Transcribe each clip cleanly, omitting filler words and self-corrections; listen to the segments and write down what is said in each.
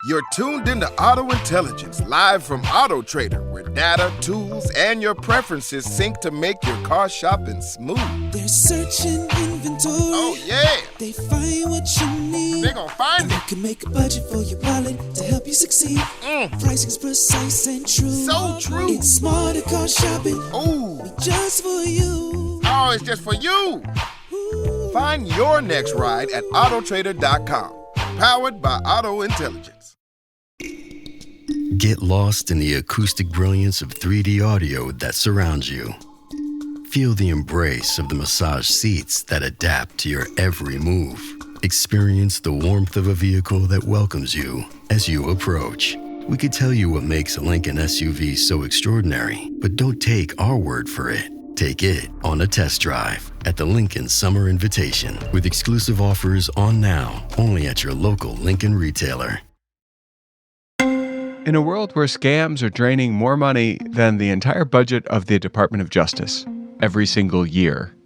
You're tuned into Auto Intelligence, live from Auto Trader, where data, tools, and your preferences sync to make your car shopping smooth. They're searching inventory. Oh, yeah. They find what you need. They're gonna find it. You can make a budget for your wallet to help you succeed. Pricing's precise and true. So true. It's smarter car shopping. Ooh. Just for you. Oh, it's just for you. Ooh. Find your next ride at autotrader.com. Powered by Auto Intelligence. Get lost in the acoustic brilliance of 3D audio that surrounds you. Feel the embrace of the massage seats that adapt to your every move. Experience the warmth of a vehicle that welcomes you as you approach. We could tell you what makes a Lincoln SUV so extraordinary, but don't take our word for it. Take it on a test drive at the Lincoln Summer Invitation, with exclusive offers on now, only at your local Lincoln retailer. In a world where scams are draining more money than the entire budget of the Department of Justice every single year,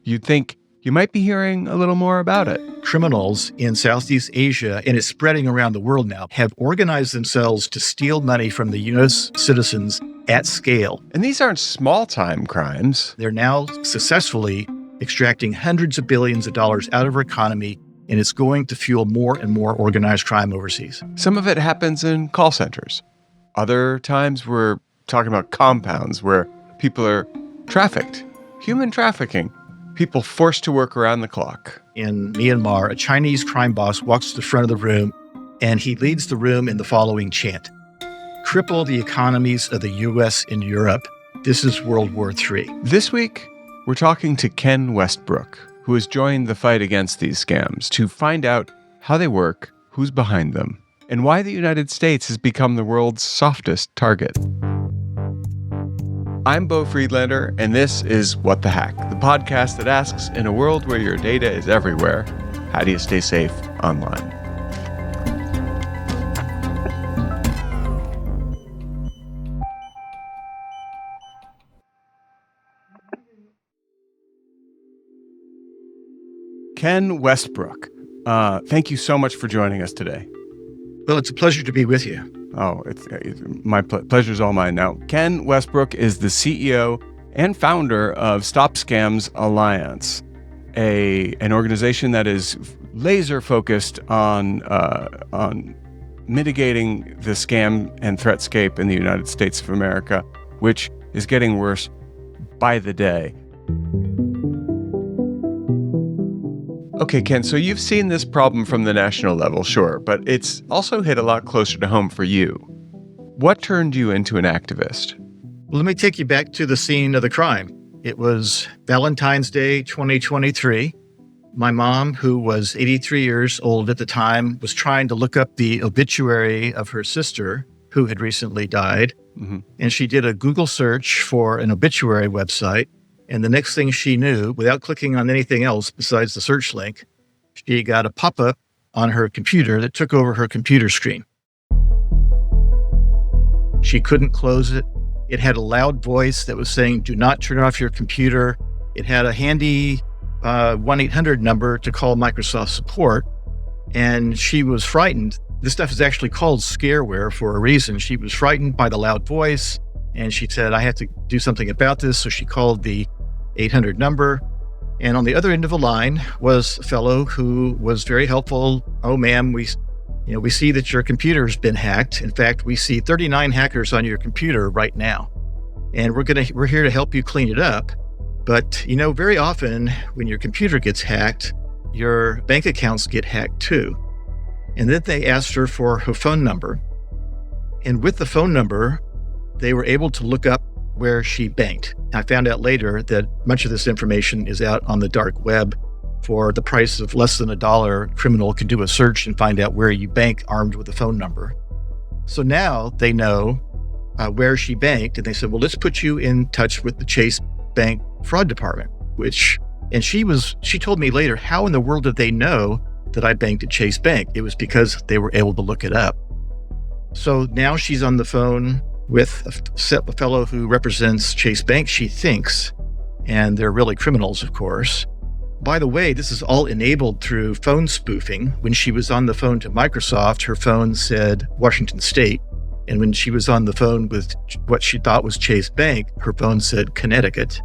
you'd think you might be hearing a little more about it. Criminals in Southeast Asia, and it's spreading around the world now, have organized themselves to steal money from the U.S. citizens at scale. And these aren't small-time crimes. They're now successfully extracting hundreds of billions of dollars out of our economy, and it's going to fuel more and more organized crime overseas. Some of it happens in call centers. Other times we're talking about compounds where people are trafficked, human trafficking, people forced to work around the clock. In Myanmar, a Chinese crime boss walks to the front of the room, and he leads the room in the following chant: "Cripple the economies of the U.S. and Europe. This is World War III." This week, we're talking to Ken Westbrook, who has joined the fight against these scams to find out how they work, who's behind them, and why the United States has become the world's softest target. I'm Beau Friedlander, and this is What the Hack, the podcast that asks, in a world where your data is everywhere, how do you stay safe online? Ken Westbrook, thank you so much for joining us today. Well, it's a pleasure to be with you. Oh, my pleasure's all mine. Now, Ken Westbrook is the CEO and founder of Stop Scams Alliance, an organization that is laser focused on mitigating the scam and threatscape in the United States of America, which is getting worse by the day. Okay, Ken, so you've seen this problem from the national level, sure, but it's also hit a lot closer to home for you. What turned you into an activist? Well, let me take you back to the scene of the crime. It was Valentine's Day 2023. My mom, who was 83 years old at the time, was trying to look up the obituary of her sister, who had recently died. Mm-hmm. And she did a Google search for an obituary website. And the next thing she knew, without clicking on anything else besides the search link, she got a pop-up on her computer that took over her computer screen. She couldn't close it. It had a loud voice that was saying, "Do not turn off your computer." It had a handy 1-800 number to call Microsoft support. And she was frightened. This stuff is actually called scareware for a reason. She was frightened by the loud voice. And she said, "I have to do something about this." So she called the 800 number. And on the other end of the line was a fellow who was very helpful. "Oh, ma'am, we see that your computer's been hacked. In fact, we see 39 hackers on your computer right now. And we're here to help you clean it up. But, very often when your computer gets hacked, your bank accounts get hacked too." And then they asked her for her phone number. And with the phone number, they were able to look up where she banked. I found out later that much of this information is out on the dark web. For the price of less than $1, a criminal can do a search and find out where you bank armed with a phone number. So now they know where she banked, and they said, "Well, let's put you in touch with the Chase Bank Fraud Department," and she told me later, how in the world did they know that I banked at Chase Bank? It was because they were able to look it up. So now she's on the phone with a fellow who represents Chase Bank, she thinks, and they're really criminals, of course. By the way, this is all enabled through phone spoofing. When she was on the phone to Microsoft, her phone said Washington State. And when she was on the phone with what she thought was Chase Bank, her phone said Connecticut.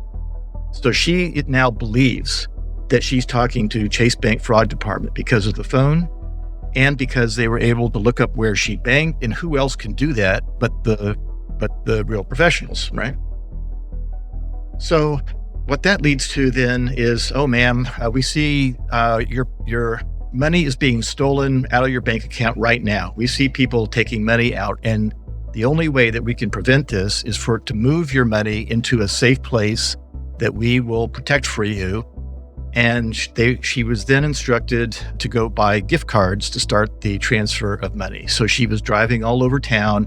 So she now believes that she's talking to Chase Bank Fraud Department because of the phone and because they were able to look up where she banked, and who else can do that but the real professionals, right? So what that leads to then is, oh, ma'am, we see your money is being stolen out of your bank account right now. We see people taking money out, and the only way that we can prevent this is for it to move your money into a safe place that we will protect for you. And she was then instructed to go buy gift cards to start the transfer of money. So she was driving all over town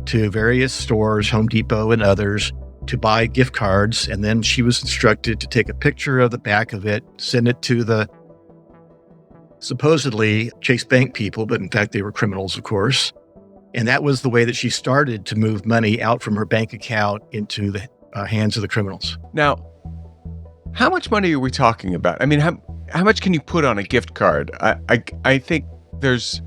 to various stores, Home Depot and others, to buy gift cards. And then she was instructed to take a picture of the back of it, send it to the supposedly Chase Bank people, but in fact, they were criminals, of course. And that was the way that she started to move money out from her bank account into the hands of the criminals. Now, how much money are we talking about? I mean, how much can you put on a gift card? I think it's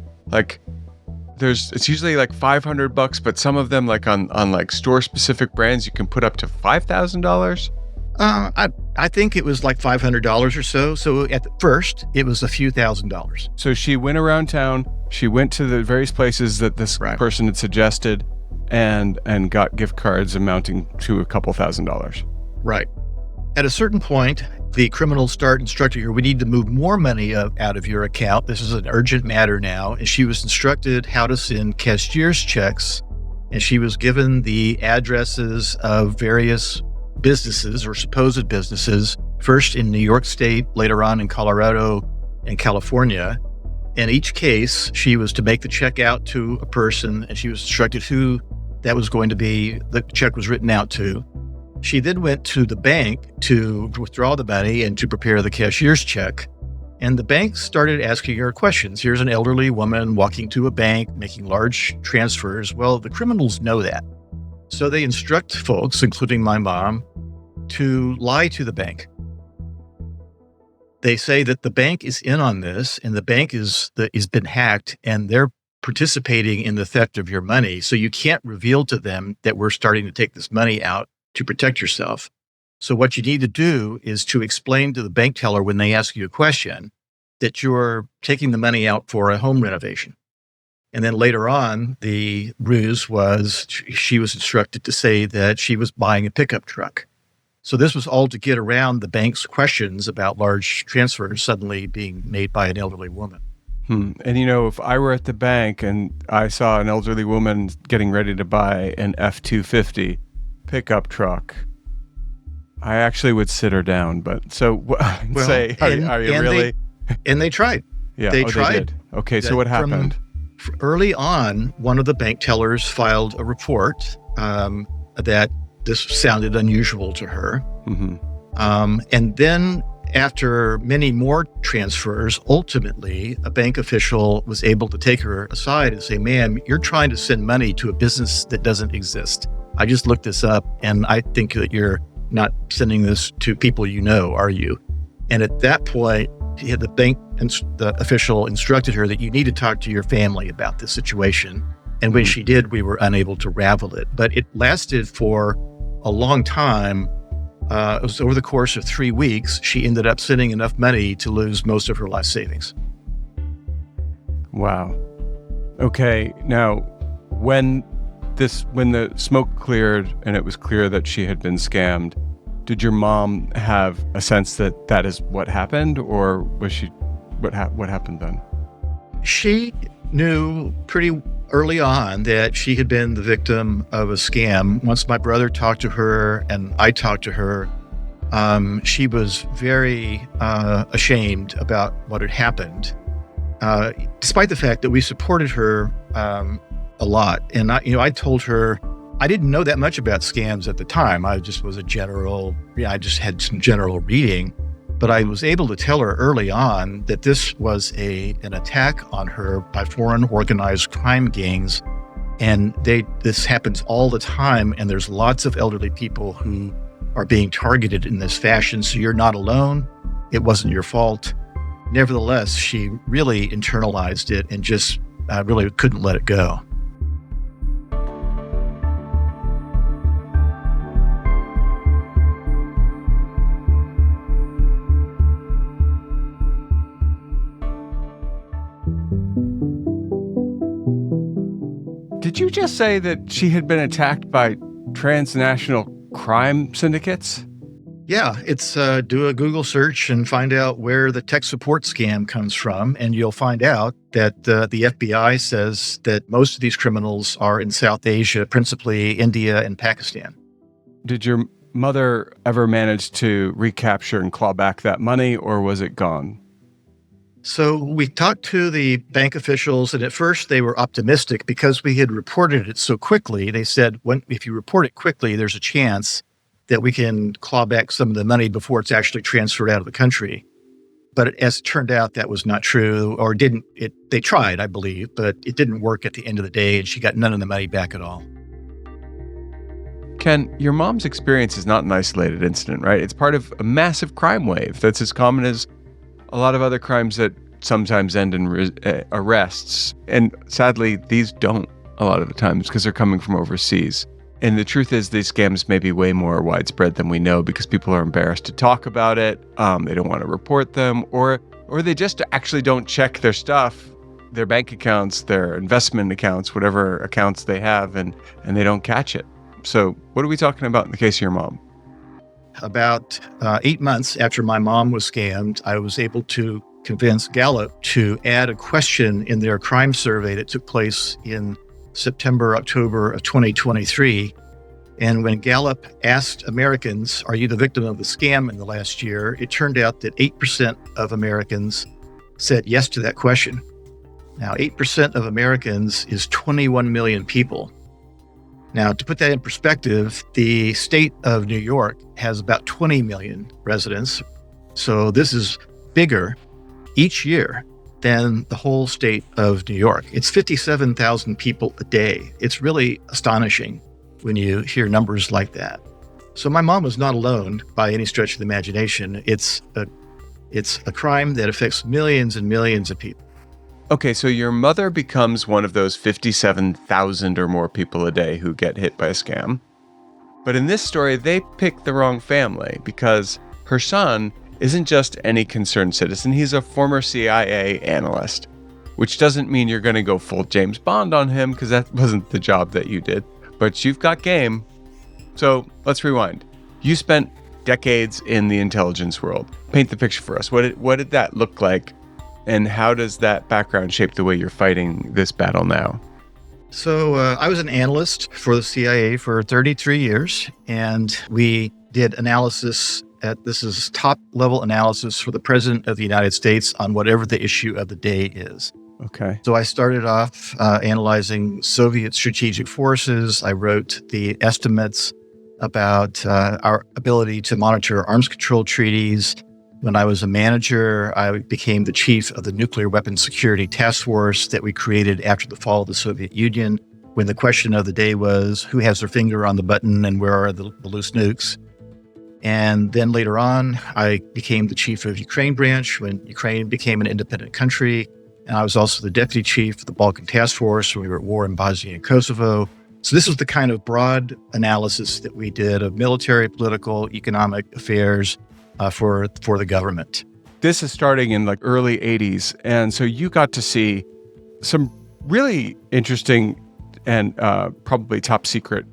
usually like $500, but some of them, like on like store specific brands, you can put up to $5,000. I think it was like $500 or so. So at the first, it was a few $1,000s. So she went around town. She went to the various places that this person had suggested, and got gift cards amounting to a couple $1,000s. Right. At a certain point, the criminals start instructing her, we need to move more money out of your account. This is an urgent matter now. And she was instructed how to send cashier's checks. And she was given the addresses of various businesses or supposed businesses, first in New York State, later on in Colorado and California. In each case, she was to make the check out to a person, and she was instructed who that was going to be, the check was written out to. She then went to the bank to withdraw the money and to prepare the cashier's check. And the bank started asking her questions. Here's an elderly woman walking to a bank, making large transfers. Well, the criminals know that. So they instruct folks, including my mom, to lie to the bank. They say that the bank is in on this, and the bank is been hacked, and they're participating in the theft of your money. So you can't reveal to them that we're starting to take this money out to protect yourself. So what you need to do is to explain to the bank teller when they ask you a question that you're taking the money out for a home renovation. And then later on, the ruse was she was instructed to say that she was buying a pickup truck. So this was all to get around the bank's questions about large transfers suddenly being made by an elderly woman. And if I were at the bank and I saw an elderly woman getting ready to buy an F-250 pickup truck, I actually would sit her down. But so say, are you really? And they tried. Yeah, they tried. They did. Okay, so what happened? Early on, one of the bank tellers filed a report that this sounded unusual to her. Mm-hmm. And then after many more transfers, ultimately, a bank official was able to take her aside and say, ma'am, you're trying to send money to a business that doesn't exist. I just looked this up, and I think that you're not sending this to people you know, are you? And at that point, the bank and the official instructed her that you need to talk to your family about this situation. And when she did, we were unable to ravel it. But it lasted for a long time. It was over the course of 3 weeks. She ended up sending enough money to lose most of her life savings. Wow. Okay. Now, when the smoke cleared and it was clear that she had been scammed, did your mom have a sense that that is what happened, or was she what happened then? She knew pretty early on that she had been the victim of a scam. Once my brother talked to her and I talked to her, she was very ashamed about what had happened, despite the fact that we supported her a lot. And I told her, I didn't know that much about scams at the time. I just was I just had some general reading. But I was able to tell her early on that this was an attack on her by foreign organized crime gangs. And this happens all the time. And there's lots of elderly people who are being targeted in this fashion. So you're not alone. it wasn't your fault. Nevertheless, she really internalized it and just really couldn't let it go. Did you just say that she had been attacked by transnational crime syndicates? Yeah, it's do a Google search and find out where the tech support scam comes from, and you'll find out that the FBI says that most of these criminals are in South Asia, principally India and Pakistan. Did your mother ever manage to recapture and claw back that money, or was it gone? So we talked to the bank officials, and at first they were optimistic because we had reported it so quickly. They said, if you report it quickly, there's a chance that we can claw back some of the money before it's actually transferred out of the country. But as it turned out, that was not true, or they tried, I believe, but it didn't work at the end of the day, and she got none of the money back at all. Ken, your mom's experience is not an isolated incident, right? It's part of a massive crime wave that's as common as a lot of other crimes that sometimes end in arrests. And sadly, these don't a lot of the times because they're coming from overseas. And the truth is these scams may be way more widespread than we know because people are embarrassed to talk about it. They don't want to report them, or they just actually don't check their stuff, their bank accounts, their investment accounts, whatever accounts they have, and they don't catch it. So what are we talking about in the case of your mom? About 8 months after my mom was scammed, I was able to convince Gallup to add a question in their crime survey that took place in September, October of 2023. And when Gallup asked Americans, are you the victim of the scam in the last year? It turned out that 8% of Americans said yes to that question. Now, 8% of Americans is 21 million people. Now, to put that in perspective, the state of New York has about 20 million residents. So this is bigger each year than the whole state of New York. It's 57,000 people a day. It's really astonishing when you hear numbers like that. So my mom was not alone by any stretch of the imagination. It's a crime that affects millions and millions of people. Okay, so your mother becomes one of those 57,000 or more people a day who get hit by a scam. But in this story, they picked the wrong family because her son isn't just any concerned citizen. He's a former CIA analyst, which doesn't mean you're going to go full James Bond on him because that wasn't the job that you did. But you've got game. So let's rewind. You spent decades in the intelligence world. Paint the picture for us. What did that look like? And how does that background shape the way you're fighting this battle now? So I was an analyst for the CIA for 33 years, and we did analysis this is top-level analysis for the President of the United States on whatever the issue of the day is. Okay. So I started off analyzing Soviet strategic forces. I wrote the estimates about our ability to monitor arms control treaties. When I was a manager, I became the chief of the Nuclear Weapons Security Task Force that we created after the fall of the Soviet Union, when the question of the day was, who has their finger on the button and where are the loose nukes? And then later on, I became the chief of Ukraine branch when Ukraine became an independent country. And I was also the deputy chief of the Balkan Task Force when we were at war in Bosnia and Kosovo. So this was the kind of broad analysis that we did of military, political, economic affairs, for the government. This is starting in like early 80s. And so you got to see some really interesting and probably top secret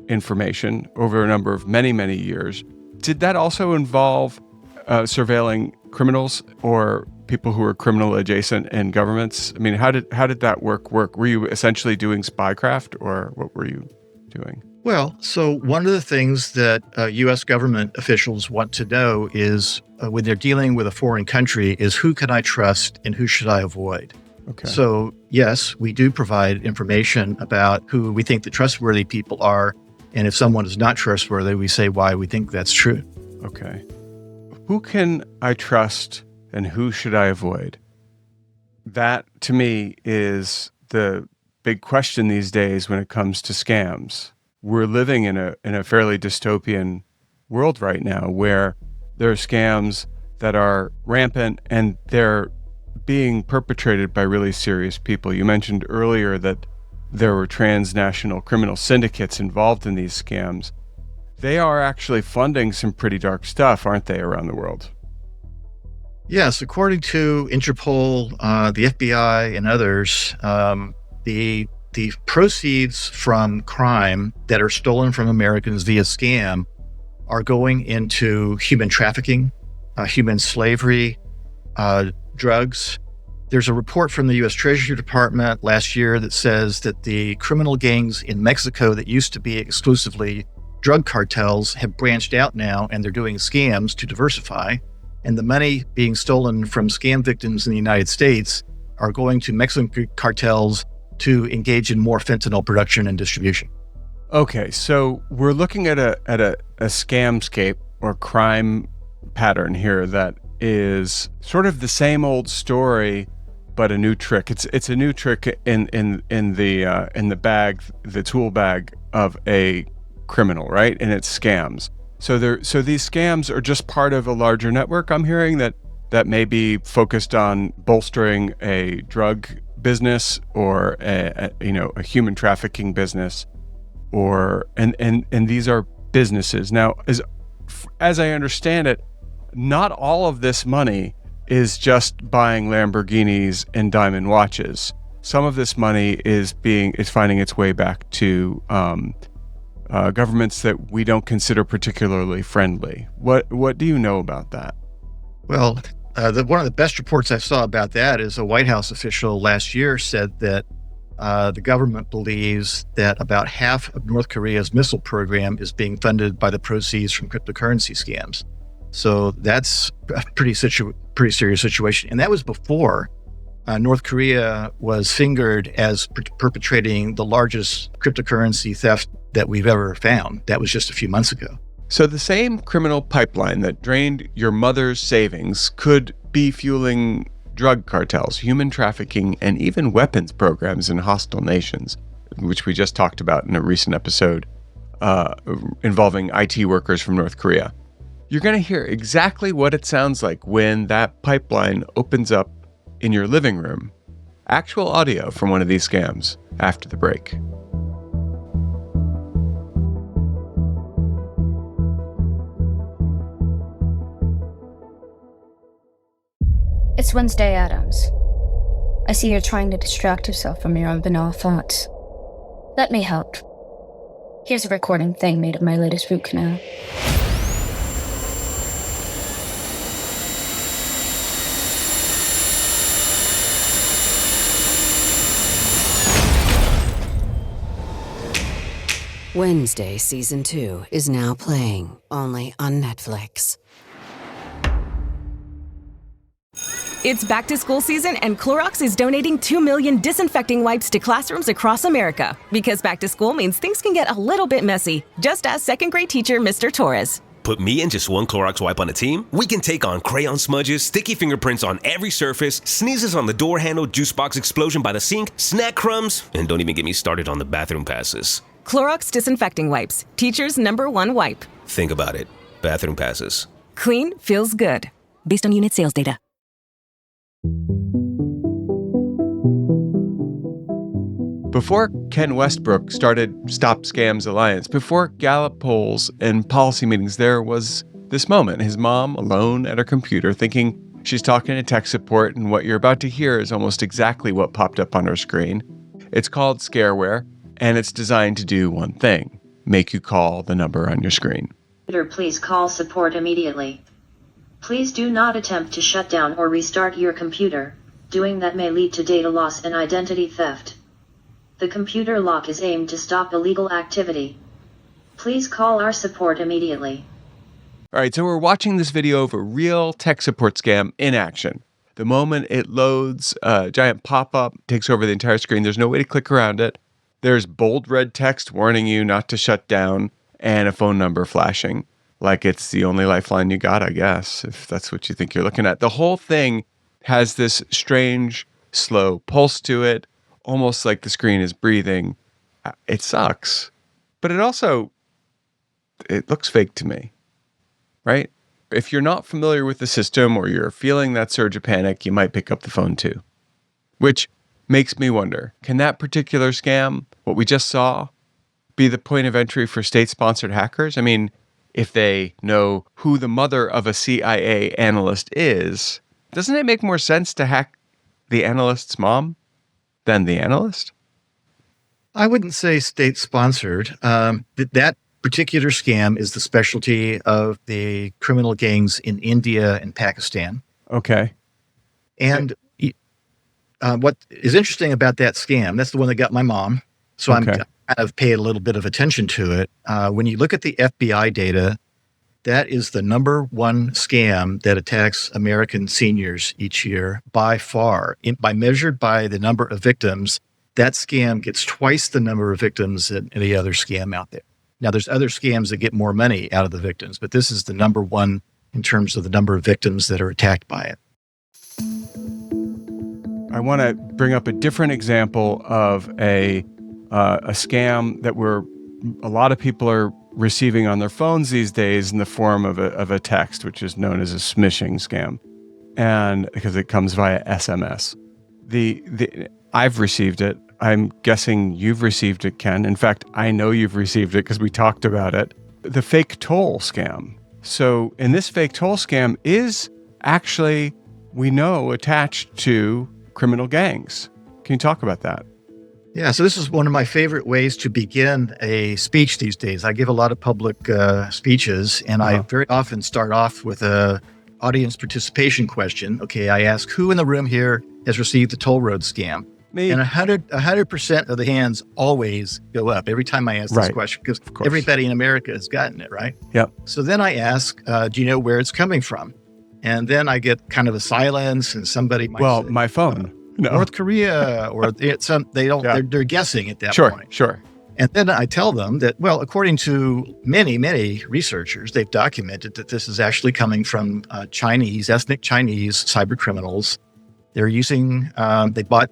information over a number of many, many years. Did that also involve surveilling criminals or people who were criminal adjacent in governments? I mean, how did that work? Were you essentially doing spycraft, or what were you doing? Well, so one of the things that U.S. government officials want to know is when they're dealing with a foreign country is who can I trust and who should I avoid? Okay. So yes, we do provide information about who we think the trustworthy people are. And if someone is not trustworthy, we say why we think that's true. Okay. Who can I trust and who should I avoid? That, to me, is the big question these days when it comes to scams. We're living in a fairly dystopian world right now where there are scams that are rampant, and they're being perpetrated by really serious people. You mentioned earlier that there were transnational criminal syndicates involved in these scams. They are actually funding some pretty dark stuff, aren't they, around the world? Yes, according to Interpol, the FBI, and others, the proceeds from crime that are stolen from Americans via scam are going into human trafficking, human slavery, drugs. There's a report from the U.S. Treasury Department last year that says that the criminal gangs in Mexico that used to be exclusively drug cartels have branched out now, and they're doing scams to diversify. And the money being stolen from scam victims in the United States are going to Mexican cartels to engage in more fentanyl production and distribution. Okay, so we're looking at a scamscape or crime pattern here that is sort of the same old story, but a new trick. It's a new trick in the bag, the tool bag of a criminal, right? And it's scams. So these scams are just part of a larger network, I'm hearing, that may be focused on bolstering a drug business or a human trafficking business, and these are businesses. Now, as I understand it, not all of this money is just buying Lamborghinis and diamond watches. Some of this money is finding its way back to governments that we don't consider particularly friendly. What do you know about that? Well, one of the best reports I saw about that is a White House official last year said that the government believes that about half of North Korea's missile program is being funded by the proceeds from cryptocurrency scams. So that's a pretty serious situation. And that was before North Korea was fingered as perpetrating the largest cryptocurrency theft that we've ever found. That was just a few months ago. So the same criminal pipeline that drained your mother's savings could be fueling drug cartels, human trafficking, and even weapons programs in hostile nations, which we just talked about in a recent episode involving IT workers from North Korea. You're going to hear exactly what it sounds like when that pipeline opens up in your living room. Actual audio from one of these scams after the break. It's Wednesday, Adams. I see you're trying to distract yourself from your unbanal thoughts. Let me help. Here's a recording thing made of my latest root canal. Wednesday Season 2 is now playing only on Netflix. It's back to school season, and Clorox is donating 2 million disinfecting wipes to classrooms across America. Because back to school means things can get a little bit messy. Just ask second grade teacher Mr. Torres. Put me and just one Clorox wipe on a team? We can take on crayon smudges, sticky fingerprints on every surface, sneezes on the door handle, juice box explosion by the sink, snack crumbs, and don't even get me started on the bathroom passes. Clorox disinfecting wipes. Teacher's #1 wipe. Think about it. Bathroom passes. Clean feels good. Based on unit sales data. Before Ken Westbrook started Stop Scams Alliance, before Gallup polls and policy meetings, there was this moment. His mom alone at her computer thinking she's talking to tech support, and what you're about to hear is almost exactly what popped up on her screen. It's called scareware, and it's designed to do one thing: make you call the number on your screen. Please call support immediately. Please do not attempt to shut down or restart your computer. Doing that may lead to data loss and identity theft. The computer lock is aimed to stop illegal activity. Please call our support immediately. All right, so we're watching this video of a real tech support scam in action. The moment it loads, a giant pop-up takes over the entire screen. There's no way to click around it. There's bold red text warning you not to shut down, and a phone number flashing. Like it's the only lifeline you got, I guess, if that's what you think you're looking at. The whole thing has this strange, slow pulse to it, almost like the screen is breathing. It sucks. But it looks fake to me, right? if you're not familiar with the system or you're feeling that surge of panic, you might pick up the phone too. Which makes me wonder, can that particular scam, what we just saw, be the point of entry for state-sponsored hackers? I mean, if they know who the mother of a CIA analyst is, doesn't it make more sense to hack the analyst's mom than the analyst? I wouldn't say state-sponsored. That particular scam is the specialty of the criminal gangs in India and Pakistan. Okay. And what is interesting about that scam, that's the one that got my mom. So I'm kind of paid a little bit of attention to it. When you look at the FBI data, that is the number one scam that attacks American seniors each year by far. Measured by the number of victims, that scam gets twice the number of victims than any other scam out there. Now, there's other scams that get more money out of the victims, but this is the number one in terms of the number of victims that are attacked by it. I want to bring up a different example of a scam that a lot of people are receiving on their phones these days in the form of a text, which is known as a smishing scam, and because it comes via SMS. I've received it. I'm guessing you've received it, Ken. In fact, I know you've received it because we talked about it. The fake toll scam. So, and this fake toll scam is actually, we know, attached to criminal gangs. Can you talk about that? Yeah, so this is one of my favorite ways to begin a speech these days. I give a lot of public speeches, and I very often start off with a audience participation question. Okay, I ask, who in the room here has received the toll road scam? Me. And 100% of the hands always go up every time I ask this question, because everybody in America has gotten it, right? Yep. So then I ask, do you know where it's coming from? And then I get kind of a silence, and somebody might say, my phone. No. North Korea, or they're guessing at that point. Sure. And then I tell them that, well, according to many, many researchers, they've documented that this is actually coming from ethnic Chinese cyber criminals. They're using, they bought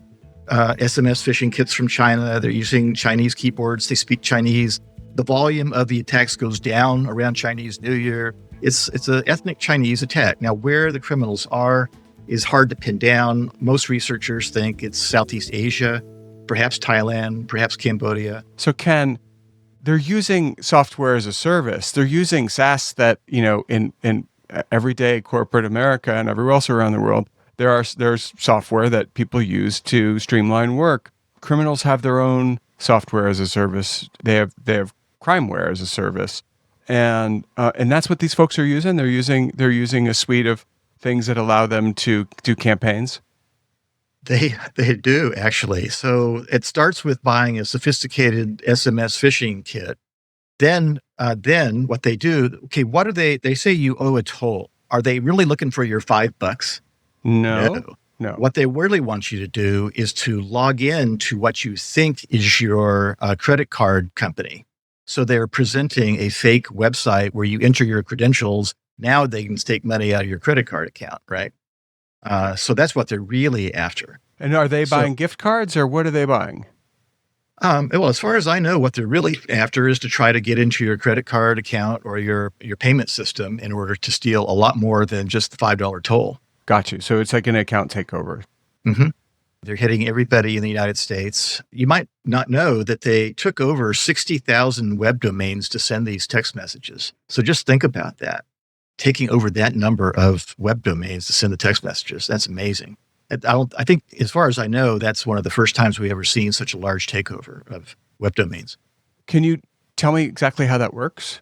SMS phishing kits from China. They're using Chinese keyboards. They speak Chinese. The volume of the attacks goes down around Chinese New Year. It's an ethnic Chinese attack. Now, where the criminals are is hard to pin down. Most researchers think it's Southeast Asia, perhaps Thailand, perhaps Cambodia. So, Ken, they're using software as a service. They're using SaaS that, in everyday corporate America and everywhere else around the world, there's software that people use to streamline work. Criminals have their own software as a service. They have crimeware as a service, and that's what these folks are using. They're using a suite of things that allow them to do campaigns. They do, actually. So it starts with buying a sophisticated SMS phishing kit. Then what they do? Okay, what are they? They say you owe a toll. Are they really looking for your $5? No. What they really want you to do is to log in to what you think is your credit card company. So they're presenting a fake website where you enter your credentials. Now they can take money out of your credit card account, right? So that's what they're really after. And are they buying gift cards, or what are they buying? Well, as far as I know, what they're really after is to try to get into your credit card account or your payment system in order to steal a lot more than just the $5 toll. Got you. So it's like an account takeover. Mm-hmm. They're hitting everybody in the United States. You might not know that they took over 60,000 web domains to send these text messages. So just think about that. Taking over that number of web domains to send the text messages. That's amazing. I think, as far as I know, that's one of the first times we've ever seen such a large takeover of web domains. Can you tell me exactly how that works?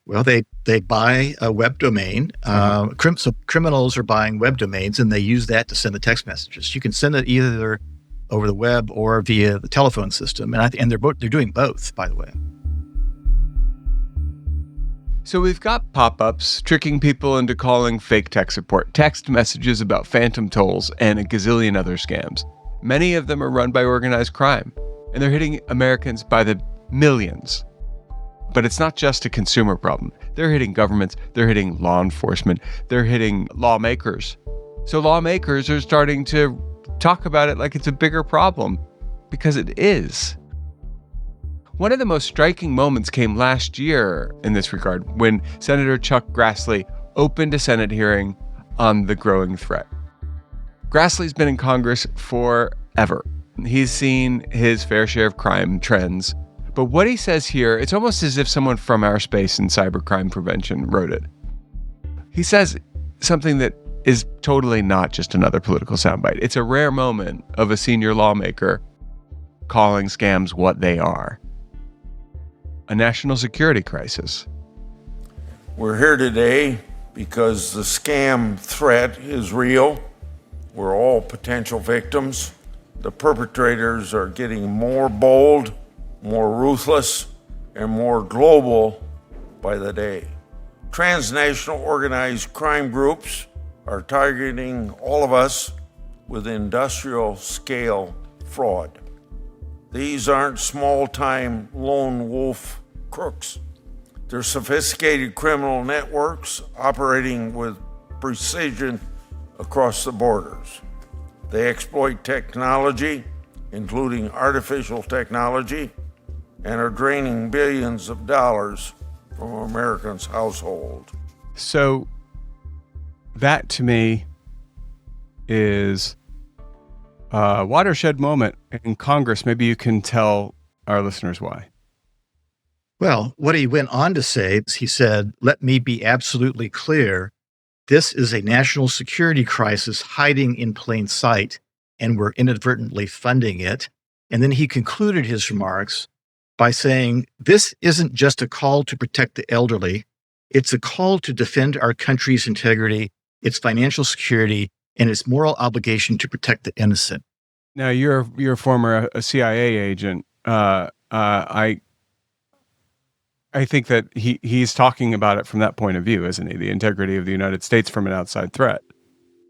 Well, they buy a web domain. So criminals are buying web domains, and they use that to send the text messages. You can send it either over the web or via the telephone system, and they're doing both, by the way. So we've got pop-ups tricking people into calling fake tech support, text messages about phantom tolls, and a gazillion other scams. Many of them are run by organized crime, and they're hitting Americans by the millions. But it's not just a consumer problem. They're hitting governments, they're hitting law enforcement, they're hitting lawmakers. So lawmakers are starting to talk about it like it's a bigger problem, because it is. One of the most striking moments came last year in this regard when Senator Chuck Grassley opened a Senate hearing on the growing threat. Grassley's been in Congress forever. He's seen his fair share of crime trends. But what he says here, it's almost as if someone from our space in cybercrime prevention wrote it. He says something that is totally not just another political soundbite. It's a rare moment of a senior lawmaker calling scams what they are. A national security crisis. We're here today because the scam threat is real. We're all potential victims. The perpetrators are getting more bold, more ruthless, and more global by the day. Transnational organized crime groups are targeting all of us with industrial scale fraud. These aren't small-time lone wolf crooks. They're sophisticated criminal networks operating with precision across the borders. They exploit technology, including artificial technology, and are draining billions of dollars from Americans' households. So that to me is a watershed moment in Congress. Maybe you can tell our listeners why. Well, what he went on to say is he said, let me be absolutely clear. This is a national security crisis hiding in plain sight, and we're inadvertently funding it. And then he concluded his remarks by saying, this isn't just a call to protect the elderly. It's a call to defend our country's integrity, its financial security, and its moral obligation to protect the innocent. Now, you're a former CIA agent. I think that he's talking about it from that point of view, isn't he? The integrity of the United States from an outside threat.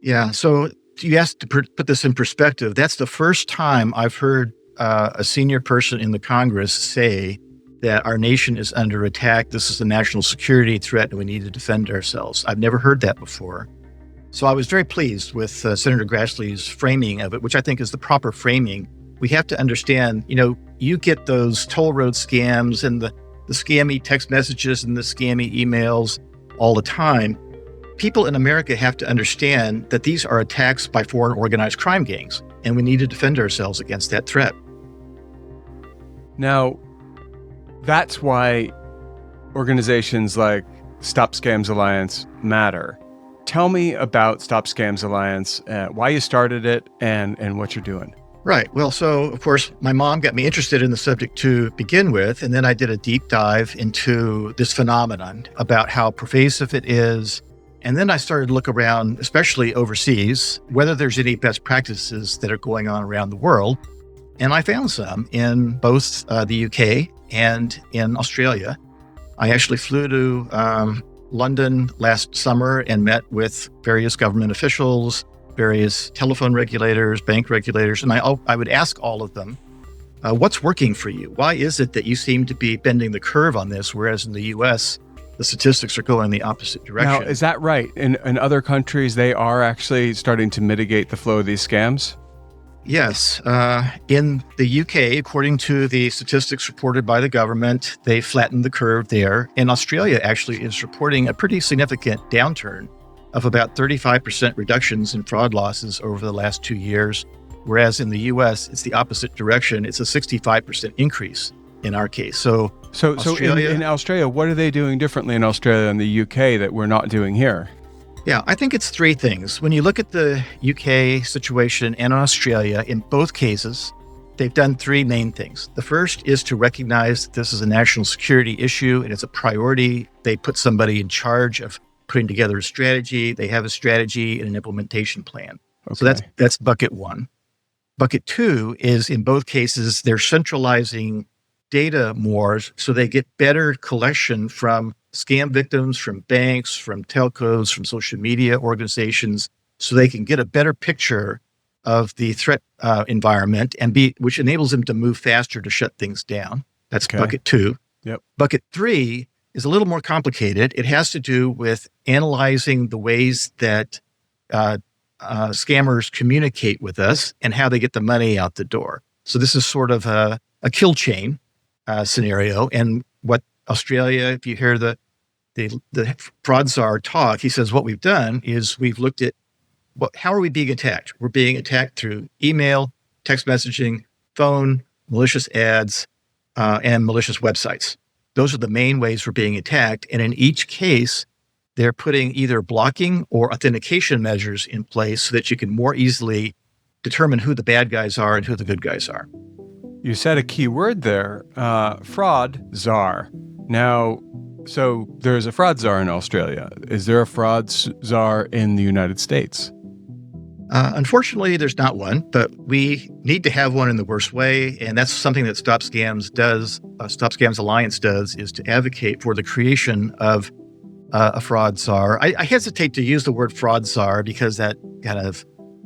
Yeah. So you asked to put this in perspective. That's the first time I've heard a senior person in the Congress say that our nation is under attack. This is a national security threat and we need to defend ourselves. I've never heard that before. So I was very pleased with Senator Grassley's framing of it, which I think is the proper framing. We have to understand, you get those toll road scams and the scammy text messages and the scammy emails all the time. People in America have to understand that these are attacks by foreign organized crime gangs, and we need to defend ourselves against that threat. Now, that's why organizations like Stop Scams Alliance matter. Tell me about Stop Scams Alliance, why you started it, and what you're doing. Right. Well, so, of course, my mom got me interested in the subject to begin with, and then I did a deep dive into this phenomenon about how pervasive it is. And then I started to look around, especially overseas, whether there's any best practices that are going on around the world. And I found some in both the UK and in Australia. I actually flew to London last summer and met with various government officials, various telephone regulators, bank regulators, and I would ask all of them, what's working for you? Why is it that you seem to be bending the curve on this, whereas in the U.S., the statistics are going the opposite direction? Now, is that right? In other countries, they are actually starting to mitigate the flow of these scams? Yes. In the UK, according to the statistics reported by the government, they flattened the curve there. And Australia actually is reporting a pretty significant downturn of about 35% reductions in fraud losses over the last 2 years, whereas in the U.S., it's the opposite direction. It's a 65% increase in our case. So in Australia, what are they doing differently in Australia and the U.K. that we're not doing here? Yeah, I think it's three things. When you look at the UK situation and Australia, in both cases, they've done three main things. The first is to recognize that this is a national security issue and it's a priority. They put somebody in charge of putting together a strategy. They have a strategy and an implementation plan. Okay. So that's bucket one. Bucket two is, in both cases, they're centralizing data more so they get better collection from scam victims, from banks, from telcos, from social media organizations, so they can get a better picture of the threat environment which enables them to move faster to shut things down. That's bucket two. Yep. Bucket three is a little more complicated. It has to do with analyzing the ways that scammers communicate with us and how they get the money out the door. So this is sort of a kill chain. scenario. And what Australia, if you hear the fraud czar talk, he says, what we've done is we've looked at how are we being attacked? We're being attacked through email, text messaging, phone, malicious ads, and malicious websites. Those are the main ways we're being attacked. And in each case, they're putting either blocking or authentication measures in place so that you can more easily determine who the bad guys are and who the good guys are. You said a key word there, fraud czar. Now, so there's a fraud czar in Australia. Is there a fraud czar in the United States? Unfortunately, there's not one, but we need to have one in the worst way. And that's something that Stop Scams does, Stop Scams Alliance does, is to advocate for the creation of a fraud czar. I hesitate to use the word fraud czar because that kind of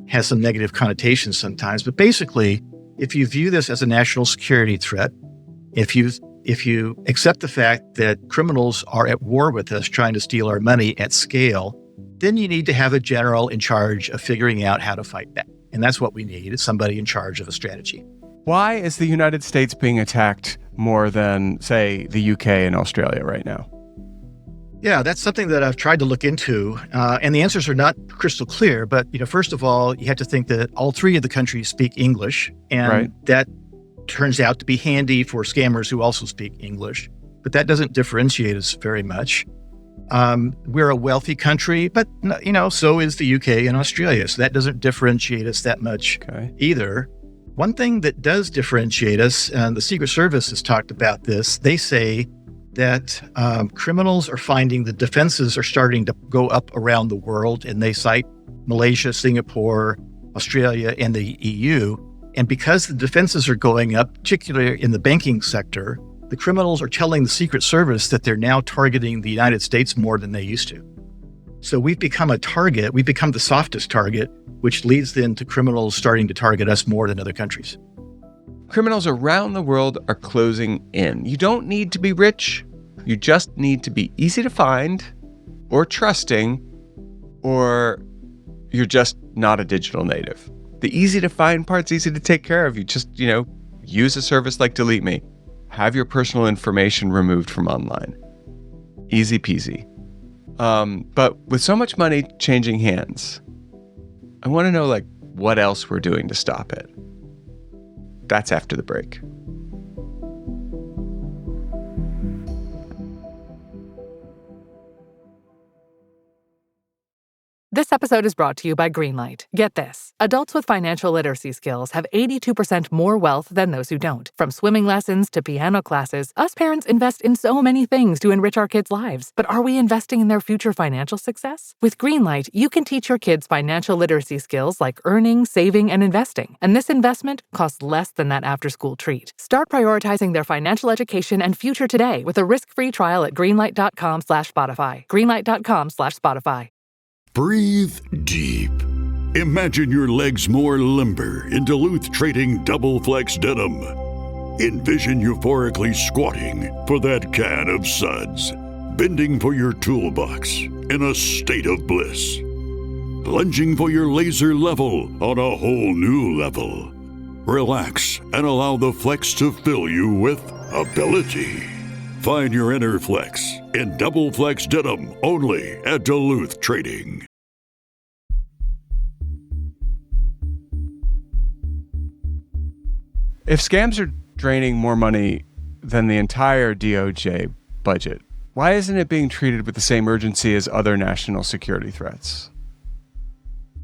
has some negative connotations sometimes. But basically, if you view this as a national security threat, if you accept the fact that criminals are at war with us trying to steal our money at scale, then you need to have a general in charge of figuring out how to fight back. And that's what we need, is somebody in charge of a strategy. Why is the United States being attacked more than, say, the UK and Australia right now? Yeah, that's something that I've tried to look into, and the answers are not crystal clear. But first of all, you have to think that all three of the countries speak English, and that turns out to be handy for scammers who also speak English. But that doesn't differentiate us very much. We're a wealthy country, but so is the UK and Australia. So that doesn't differentiate us that much either. One thing that does differentiate us, and the Secret Service has talked about this, they say that criminals are finding the defenses are starting to go up around the world, and they cite Malaysia, Singapore, Australia, and the EU. And because the defenses are going up, particularly in the banking sector, the criminals are telling the Secret Service that they're now targeting the United States more than they used to. So we've become a target. We've become the softest target, which leads then to criminals starting to target us more than other countries. Criminals around the world are closing in. You don't need to be rich. You just need to be easy to find or trusting, or you're just not a digital native. The easy to find part's easy to take care of. You just, use a service like DeleteMe. Have your personal information removed from online. Easy peasy. But with so much money changing hands, I want to know, what else we're doing to stop it. That's after the break. This episode is brought to you by Greenlight. Get this. Adults with financial literacy skills have 82% more wealth than those who don't. From swimming lessons to piano classes, us parents invest in so many things to enrich our kids' lives. But are we investing in their future financial success? With Greenlight, you can teach your kids financial literacy skills like earning, saving, and investing. And this investment costs less than that after-school treat. Start prioritizing their financial education and future today with a risk-free trial at greenlight.com/Spotify. Greenlight.com/Spotify. Breathe deep. Imagine your legs more limber in Duluth Trading Double Flex Denim. Envision euphorically squatting for that can of suds, bending for your toolbox in a state of bliss, lunging for your laser level on a whole new level. Relax and allow the flex to fill you with ability. Find your inner flex in Double Flex Denim only at Duluth Trading. If scams are draining more money than the entire DOJ budget, why isn't it being treated with the same urgency as other national security threats?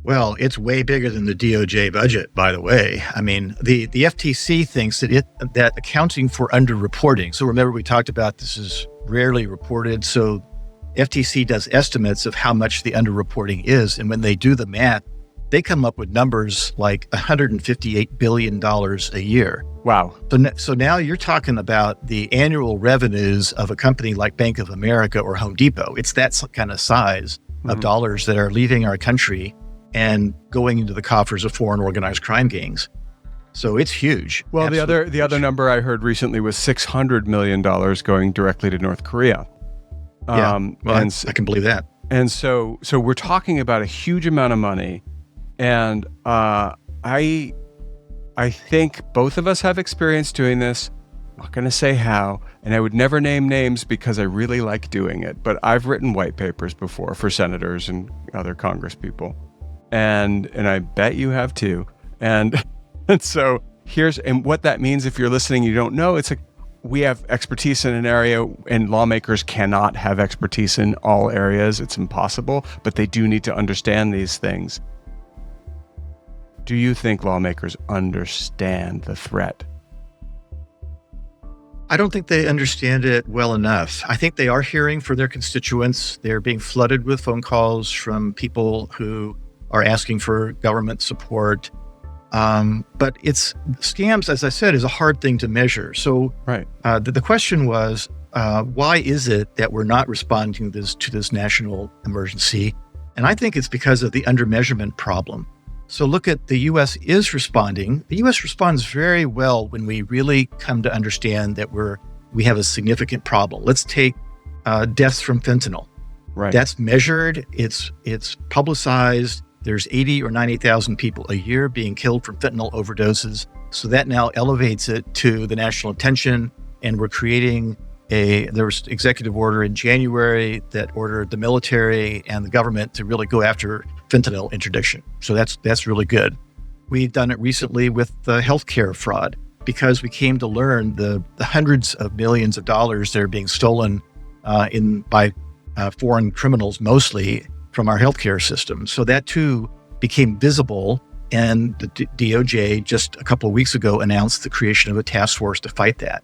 Well, it's way bigger than the DOJ budget, by the way. I mean, the FTC thinks that accounting for underreporting. So remember, we talked about this is rarely reported. So FTC does estimates of how much the underreporting is. And when they do the math, they come up with numbers like $158 billion a year. Wow. So now you're talking about the annual revenues of a company like Bank of America or Home Depot. It's that kind of size of dollars that are leaving our country and going into the coffers of foreign organized crime gangs. So it's huge. Well, the other number I heard recently was $600 million going directly to North Korea. I can believe that. And so we're talking about a huge amount of money. And I think both of us have experience doing this. I'm not going to say how, and I would never name names because I really like doing it, but I've written white papers before for senators and other Congress people. And I bet you have too. And so and what that means, if you're listening, you don't know, it's like we have expertise in an area and lawmakers cannot have expertise in all areas. It's impossible, but they do need to understand these things. Do you think lawmakers understand the threat? I don't think they understand it well enough. I think they are hearing from their constituents. They're being flooded with phone calls from people who are asking for government support. But scams, as I said, is a hard thing to measure. So the question was, why is it that we're not responding to this national emergency? And I think it's because of the undermeasurement problem. So look at the U.S. is responding. The U.S. responds very well when we really come to understand that we have a significant problem. Let's take deaths from fentanyl. Right. That's measured. It's publicized. There's 80 or 90,000 people a year being killed from fentanyl overdoses. So that now elevates it to the national attention, and we're creating there was executive order in January that ordered the military and the government to really go after fentanyl interdiction. So that's really good. We've done it recently with the healthcare fraud because we came to learn the hundreds of millions of dollars that are being stolen by foreign criminals, mostly from our healthcare system. So that too became visible, and the DOJ just a couple of weeks ago announced the creation of a task force to fight that.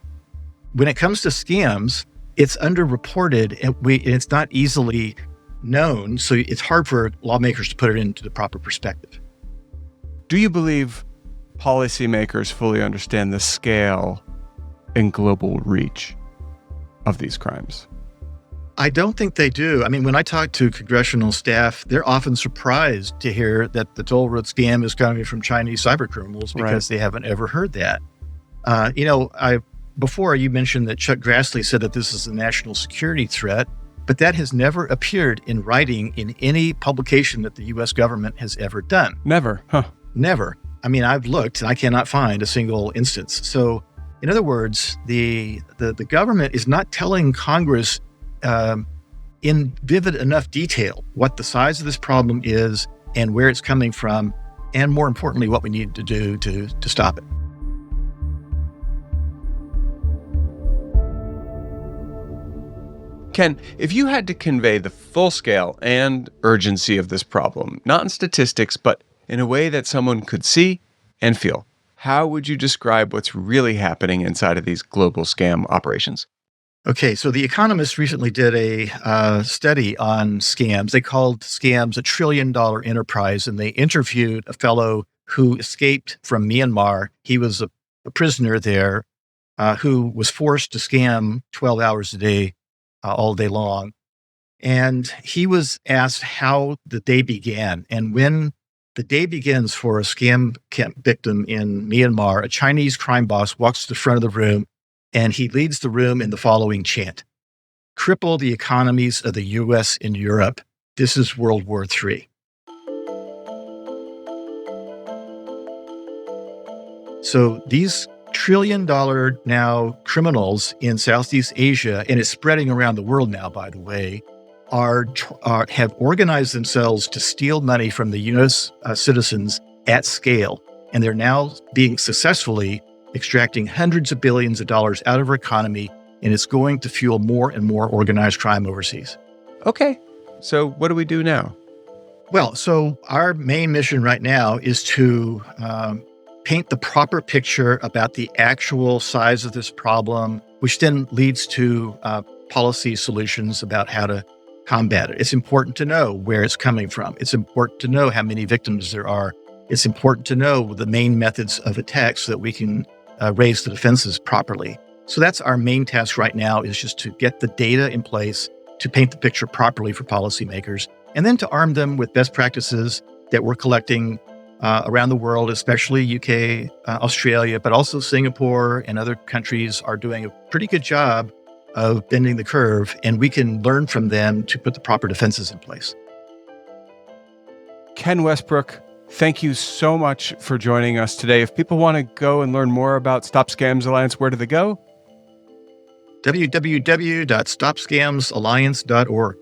When it comes to scams, it's underreported and it's not easily known, so it's hard for lawmakers to put it into the proper perspective. Do you believe policymakers fully understand the scale and global reach of these crimes? I don't think they do. I mean, when I talk to congressional staff, they're often surprised to hear that the toll road scam is coming from Chinese cybercriminals because they haven't ever heard that. Before you mentioned that Chuck Grassley said that this is a national security threat, but that has never appeared in writing in any publication that the U.S. government has ever done. Never, huh? Never. I mean, I've looked and I cannot find a single instance. So, in other words, the government is not telling Congress in vivid enough detail what the size of this problem is and where it's coming from, and more importantly, what we need to do to stop it. Ken, if you had to convey the full scale and urgency of this problem, not in statistics, but in a way that someone could see and feel, how would you describe what's really happening inside of these global scam operations? Okay, so The Economist recently did a study on scams. They called scams a $1 trillion enterprise, and they interviewed a fellow who escaped from Myanmar. He was a prisoner there who was forced to scam 12 hours a day, all day long. And he was asked how the day began. And when the day begins for a scam victim in Myanmar, a Chinese crime boss walks to the front of the room and he leads the room in the following chant: "Cripple the economies of the US and Europe. This is World War III." So these $1 trillion now criminals in Southeast Asia, and it's spreading around the world now, by the way, have organized themselves to steal money from the U.S. Citizens at scale. And they're now being successfully extracting hundreds of billions of dollars out of our economy, and it's going to fuel more and more organized crime overseas. Okay, so what do we do now? Well, so our main mission right now is to paint the proper picture about the actual size of this problem, which then leads to policy solutions about how to combat it. It's important to know where it's coming from. It's important to know how many victims there are. It's important to know the main methods of attack so that we can raise the defenses properly. So that's our main task right now, is just to get the data in place to paint the picture properly for policymakers, and then to arm them with best practices that we're collecting around the world, especially UK, Australia, but also Singapore and other countries are doing a pretty good job of bending the curve, and we can learn from them to put the proper defenses in place. Ken Westbrook, thank you so much for joining us today. If people want to go and learn more about Stop Scams Alliance, where do they go? www.stopscamsalliance.org.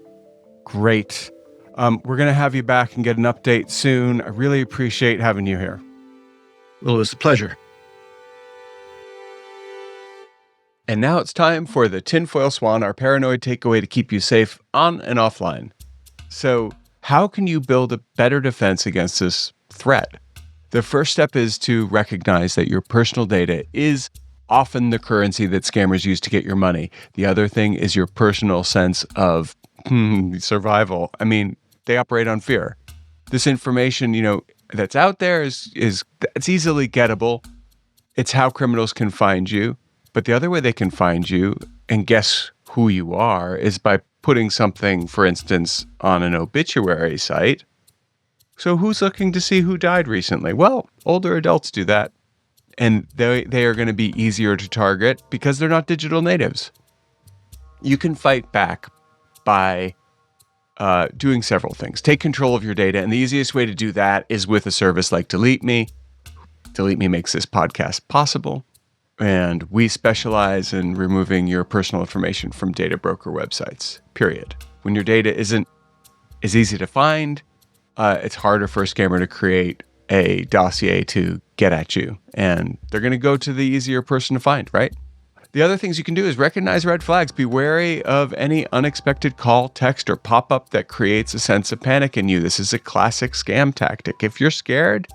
Great. We're going to have you back and get an update soon. I really appreciate having you here. Well, it was a pleasure. And now it's time for the Tinfoil Swan, our paranoid takeaway to keep you safe on and offline. So, how can you build a better defense against this threat? The first step is to recognize that your personal data is often the currency that scammers use to get your money. The other thing is your personal sense of survival. I mean, they operate on fear. This information, that's out there is it's easily gettable. It's how criminals can find you. But the other way they can find you and guess who you are is by putting something, for instance, on an obituary site. So who's looking to see who died recently? Well, older adults do that. And they are going to be easier to target because they're not digital natives. You can fight back by doing several things. Take control of your data. And the easiest way to do that is with a service like DeleteMe. DeleteMe makes this podcast possible. And we specialize in removing your personal information from data broker websites, period. When your data isn't as easy to find, it's harder for a scammer to create a dossier to get at you. And they're going to go to the easier person to find, right? The other things you can do is recognize red flags. Be wary of any unexpected call, text, or pop-up that creates a sense of panic in you. This is a classic scam tactic. If you're scared,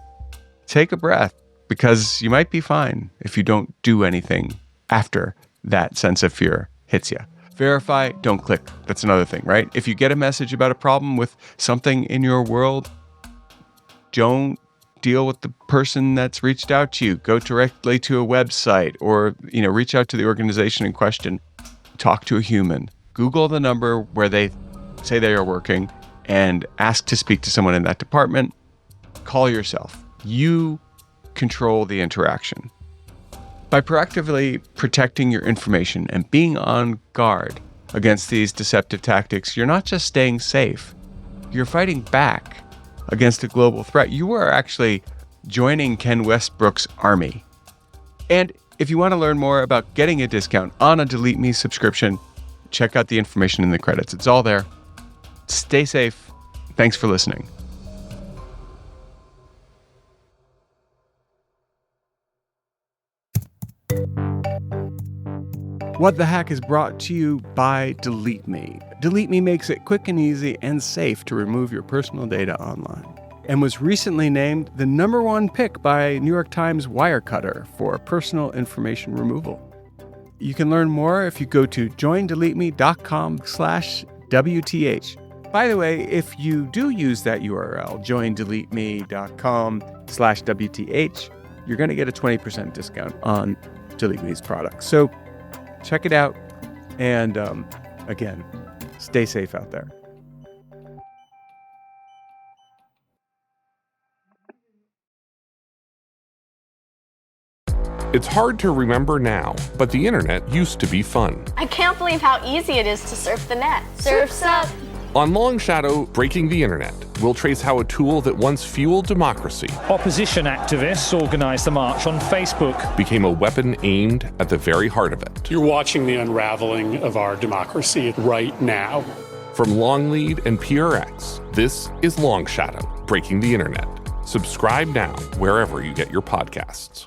take a breath. Because you might be fine if you don't do anything after that sense of fear hits you. Verify, don't click. That's another thing, right? If you get a message about a problem with something in your world, don't deal with the person that's reached out to you. Go directly to a website or, reach out to the organization in question. Talk to a human. Google the number where they say they are working and ask to speak to someone in that department. Call yourself. You control the interaction. By proactively protecting your information and being on guard against these deceptive tactics, you're not just staying safe, you're fighting back against a global threat. You are actually joining Ken Westbrook's army. And if you want to learn more about getting a discount on a DeleteMe subscription, check out the information in the credits. It's all there. Stay safe. Thanks for listening. What the Hack is brought to you by DeleteMe. DeleteMe makes it quick and easy and safe to remove your personal data online, and was recently named the #1 pick by New York Times Wirecutter for personal information removal. You can learn more if you go to joindeleteme.com/WTH. By the way, if you do use that URL, joindeleteme.com/WTH, you're going to get a 20% discount on DeleteMe's products. So check it out. And again, stay safe out there. It's hard to remember now, but the internet used to be fun. I can't believe how easy it is to surf the net. Surf's up. On Long Shadow, Breaking the Internet, we'll trace how a tool that once fueled democracy, opposition activists organized the march on Facebook, became a weapon aimed at the very heart of it. You're watching the unraveling of our democracy right now. From Longlead and PRX, this is Long Shadow, Breaking the Internet. Subscribe now wherever you get your podcasts.